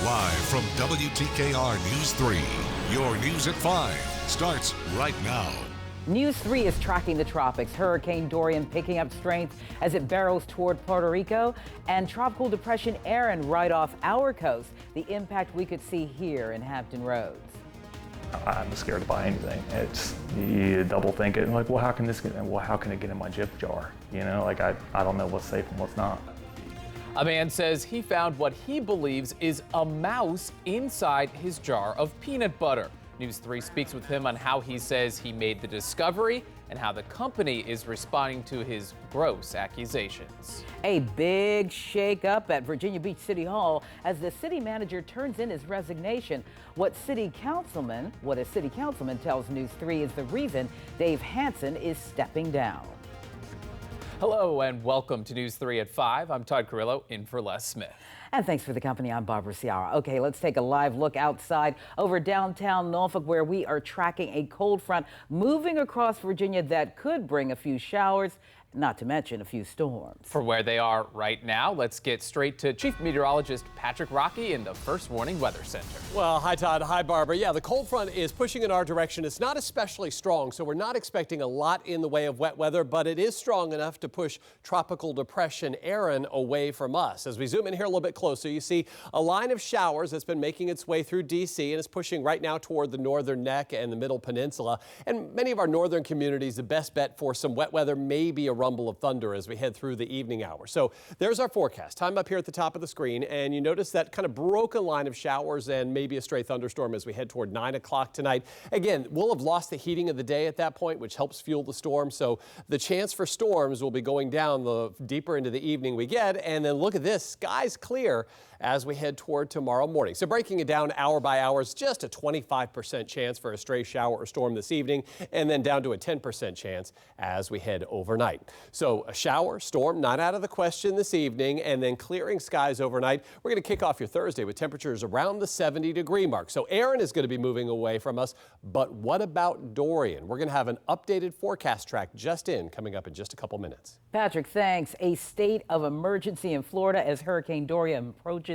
Live from WTKR News 3, your news at 5 starts right now. News 3 is tracking the tropics. Hurricane Dorian picking up strength as it barrels toward Puerto Rico, and Tropical Depression Aaron right off our coast. The impact we could see here in Hampton Roads. I'm scared to buy anything. You double think it, like, well, how can it get in my Jif jar? You know, like I don't know what's safe and what's not. A man says he found what he believes is a mouse inside his jar of peanut butter. News 3 speaks with him on how he says he made the discovery and how the company is responding to his gross accusations. A big shakeup at Virginia Beach City Hall as the city manager turns in his resignation. What a city councilman tells News 3 is the reason Dave Hansen is stepping down. Hello and welcome to News 3 at 5. I'm Todd Carrillo in for Les Smith. And thanks for the company. I'm Barbara Ciara. Okay, let's take a live look outside over downtown Norfolk, where we are tracking a cold front moving across Virginia that could bring a few showers, not to mention a few storms. For where they are right now, let's get straight to Chief Meteorologist Patrick Rocky in the First Warning Weather Center. Well, hi Todd, hi Barbara. Yeah, the cold front is pushing in our direction. It's not especially strong, so we're not expecting a lot in the way of wet weather, but it is strong enough to push Tropical Depression Aaron away from us. As we zoom in here a little bit closer, you see a line of showers that's been making its way through D.C. and is pushing right now toward the northern neck and the middle peninsula. And many of our northern communities, the best bet for some wet weather may be a rumble of thunder as we head through the evening hours. So there's our forecast. Time up here at the top of the screen, and you notice that kind of broken line of showers and maybe a stray thunderstorm as we head toward 9 o'clock tonight. Again, we'll have lost the heating of the day at that point, which helps fuel the storm. So the chance for storms will be going down the deeper into the evening we get. And then look at this, skies clear as we head toward tomorrow morning. So breaking it down hour by hour, is just a 25% chance for a stray shower or storm this evening, and then down to a 10% chance as we head overnight. So a shower, storm, not out of the question this evening, and then clearing skies overnight. We're going to kick off your Thursday with temperatures around the 70-degree mark. So Aaron is going to be moving away from us, but what about Dorian? We're going to have an updated forecast track just in coming up in just a couple minutes. Patrick, thanks. A state of emergency in Florida as Hurricane Dorian approaches.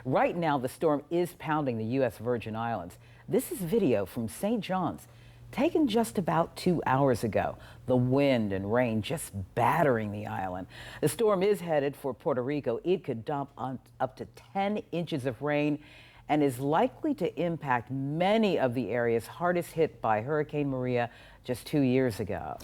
Right now, the storm is pounding the U.S. Virgin Islands. This is video from St. John's, taken just about 2 hours ago. The wind and rain just battering the island. The storm is headed for Puerto Rico. It could dump on up to 10 inches of rain and is likely to impact many of the areas hardest hit by Hurricane Maria just 2 years ago.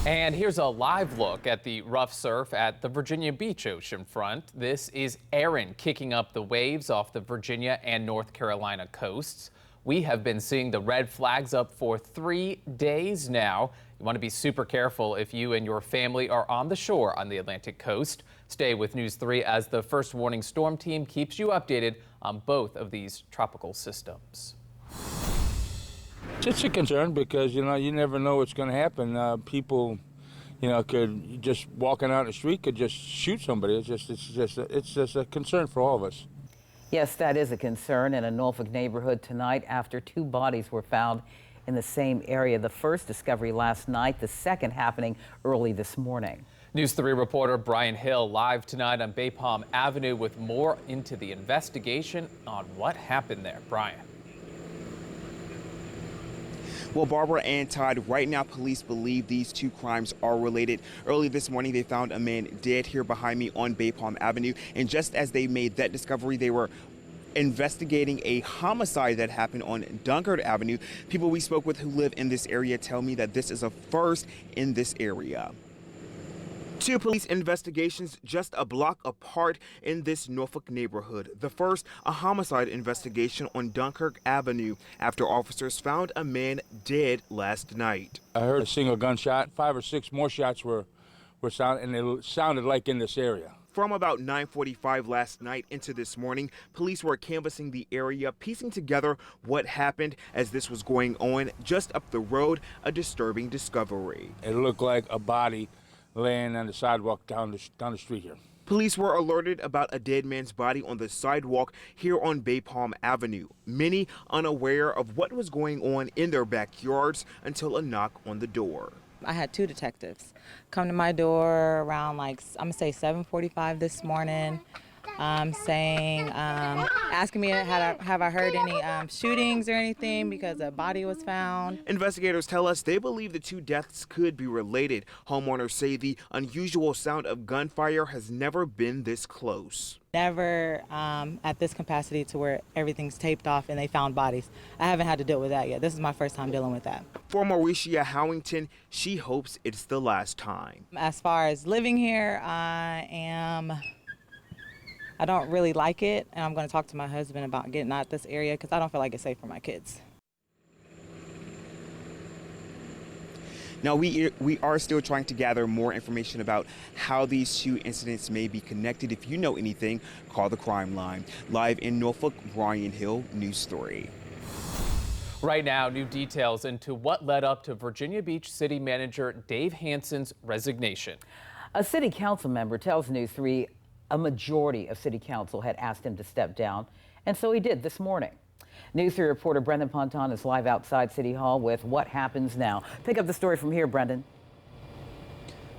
And here's a live look at the rough surf at the Virginia Beach oceanfront. This is Aaron kicking up the waves off the Virginia and North Carolina coasts. We have been seeing the red flags up for 3 days now. You want to be super careful if you and your family are on the shore on the Atlantic coast. Stay with News 3 as the First Warning Storm Team keeps you updated on both of these tropical systems. It's a concern because, you never know what's going to happen. People, could just walking out the street could just shoot somebody. It's just a concern for all of us. Yes, that is a concern in a Norfolk neighborhood tonight after 2 bodies were found in the same area. The first discovery last night, the second happening early this morning. News 3 reporter Brian Hill live tonight on Bay Palm Avenue with more into the investigation on what happened there. Brian. Well, Barbara and Todd, right now police believe these 2 crimes are related. Early this morning, they found a man dead here behind me on Bay Palm Avenue. And just as they made that discovery, they were investigating a homicide that happened on Dunkard Avenue. People we spoke with who live in this area tell me that this is a first in this area. 2 police investigations just a block apart in this Norfolk neighborhood. The first, a homicide investigation on Dunkirk Avenue after officers found a man dead last night. I heard a single gunshot. 5 or 6 more shots were sounded, and it sounded like in this area. From about 9:45 last night into this morning, police were canvassing the area, piecing together what happened as this was going on. Just up the road, a disturbing discovery. It looked like a body laying on the sidewalk down the street here. Police were alerted about a dead man's body on the sidewalk here on Bay Palm Avenue. Many unaware of what was going on in their backyards until a knock on the door. I had 2 detectives come to my door around I'm gonna say 7:45 this morning, asking asking me have I heard any shootings or anything because a body was found. Investigators tell us they believe the two deaths could be related. Homeowners say the unusual sound of gunfire has never been this close. Never at this capacity to where everything's taped off and they found bodies. I haven't had to deal with that yet. This is my first time dealing with that. For Mauricia Howington, she hopes it's the last time. As far as living here, I don't really like it, and I'm going to talk to my husband about getting out of this area because I don't feel like it's safe for my kids. Now, we are still trying to gather more information about how these two incidents may be connected. If you know anything, call the crime line. Live in Norfolk, Brian Hill, News 3. Right now, new details into what led up to Virginia Beach City Manager Dave Hansen's resignation. A city council member tells News 3 a majority of city council had asked him to step down, and so he did this morning. News 3 reporter Brendan Ponton is live outside City Hall with what happens now. Pick up the story from here, Brendan.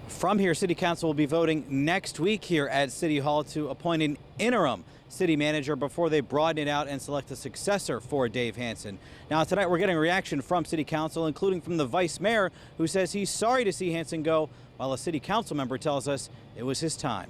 From here, City Council will be voting next week here at City Hall to appoint an interim city manager before they broaden it out and select a successor for Dave Hansen. Now, tonight we're getting a reaction from City Council, including from the Vice Mayor, who says he's sorry to see Hansen go, while a City Council member tells us it was his time.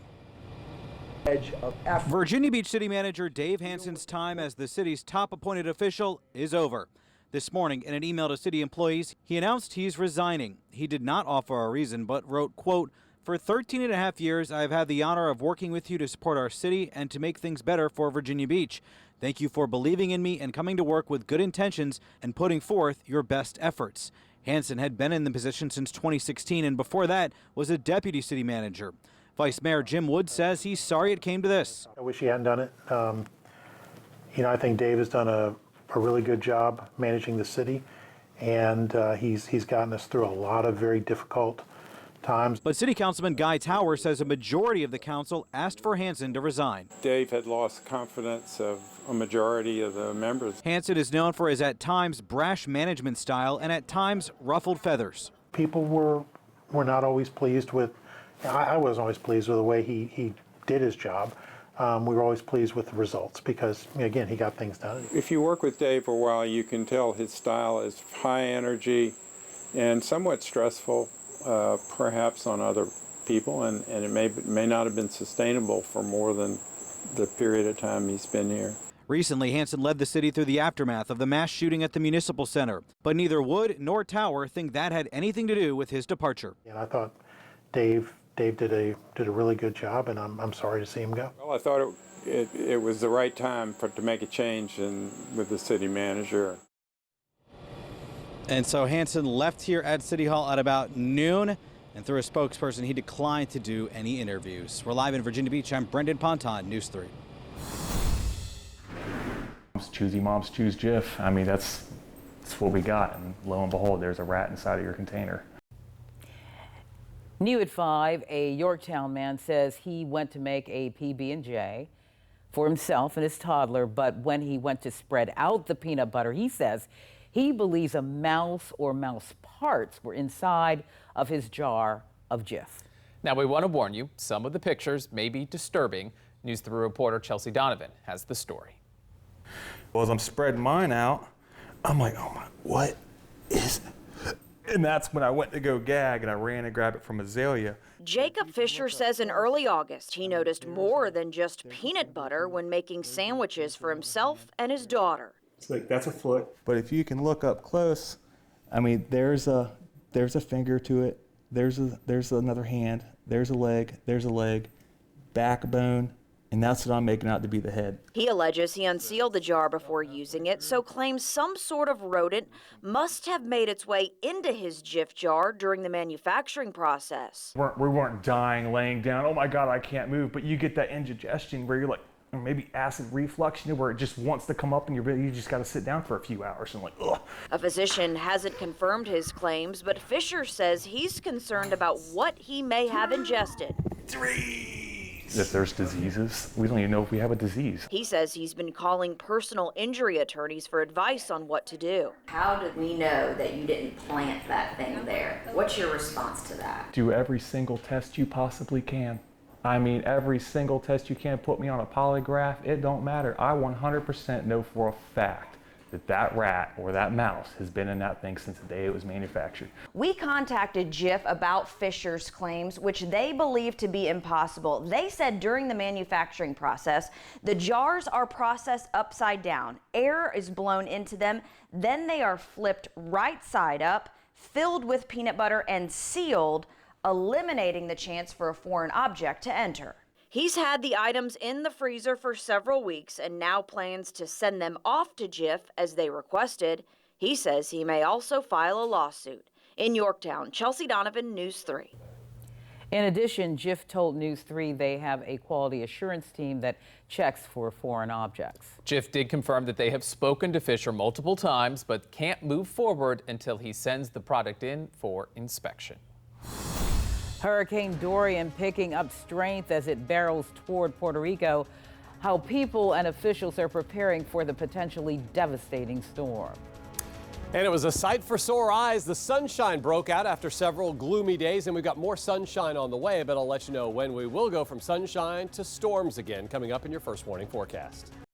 Virginia Beach City Manager Dave Hansen's time as the city's top appointed official is over. This morning, in an email to city employees, he announced he's resigning. He did not offer a reason, but wrote, quote, "For 13 and a half years, I have had the honor of working with you to support our city and to make things better for Virginia Beach. Thank you for believing in me and coming to work with good intentions and putting forth your best efforts." Hansen had been in the position since 2016 and before that was a deputy city manager. Vice Mayor Jim Wood says he's sorry it came to this. I wish he hadn't done it. I think Dave has done a really good job managing the city, and he's gotten us through a lot of very difficult times. But City Councilman Guy Tower says a majority of the council asked for Hansen to resign. Dave had lost confidence of a majority of the members. Hansen is known for his at times brash management style and at times ruffled feathers. People were not always pleased with, I wasn't always pleased with the way he did his job. We were always pleased with the results because, again, he got things done. If you work with Dave for a while, you can tell his style is high energy and somewhat stressful, perhaps on other people, and it may not have been sustainable for more than the period of time he's been here. Recently, Hansen led the city through the aftermath of the mass shooting at the Municipal Center, but neither Wood nor Tower think that had anything to do with his departure. And I thought Dave did a really good job, and I'm sorry to see him go. Well, I thought it was the right time to make a change with the city manager. And so Hansen left here at City Hall at about noon, and through a spokesperson, he declined to do any interviews. We're live in Virginia Beach. I'm Brendan Ponton, News 3. Choosy moms choose Jif. I mean, that's what we got, and lo and behold, there's a rat inside of your container. New at 5, a Yorktown man says he went to make a PB&J for himself and his toddler, but when he went to spread out the peanut butter, he says he believes a mouse or mouse parts were inside of his jar of Jif. Now, we want to warn you, some of the pictures may be disturbing. News 3 reporter Chelsea Donovan has the story. Well, as I'm spreading mine out, I'm like, oh my, what is it? And that's when I went to go gag and I ran and grabbed it from Azalea. Jacob Fisher says in early August he noticed more than just peanut butter when making sandwiches for himself and his daughter. It's like, that's a foot. But if you can look up close, I mean, there's a finger to it. There's another hand. There's a leg, backbone. And that's what I'm making out to be the head. He alleges he unsealed the jar before using it, so claims some sort of rodent must have made its way into his Jif jar during the manufacturing process. We weren't dying, laying down, oh my God, I can't move, but you get that indigestion where you're like, or maybe acid reflux, where it just wants to come up and you just got to sit down for a few hours and like, ugh. A physician hasn't confirmed his claims, but Fisher says he's concerned about what he may have ingested. If there's diseases, we don't even know if we have a disease. He says he's been calling personal injury attorneys for advice on what to do. How did we know that you didn't plant that thing there? What's your response to that? Do every single test you possibly can. I mean, every single test you can, put me on a polygraph, it don't matter. I 100% know for a fact that that rat or that mouse has been in that thing since the day it was manufactured. We contacted Jif about Fisher's claims, which they believe to be impossible. They said during the manufacturing process, the jars are processed upside down. Air is blown into them, then they are flipped right side up, filled with peanut butter and sealed, eliminating the chance for a foreign object to enter. He's had the items in the freezer for several weeks and now plans to send them off to Jif as they requested. He says he may also file a lawsuit. In Yorktown, Chelsea Donovan, News 3. In addition, Jif told News 3 they have a quality assurance team that checks for foreign objects. Jif did confirm that they have spoken to Fisher multiple times, but can't move forward until he sends the product in for inspection. Hurricane Dorian picking up strength as it barrels toward Puerto Rico. How people and officials are preparing for the potentially devastating storm. And it was a sight for sore eyes. The sunshine broke out after several gloomy days, and we've got more sunshine on the way, but I'll let you know when we will go from sunshine to storms again coming up in your First Warning forecast.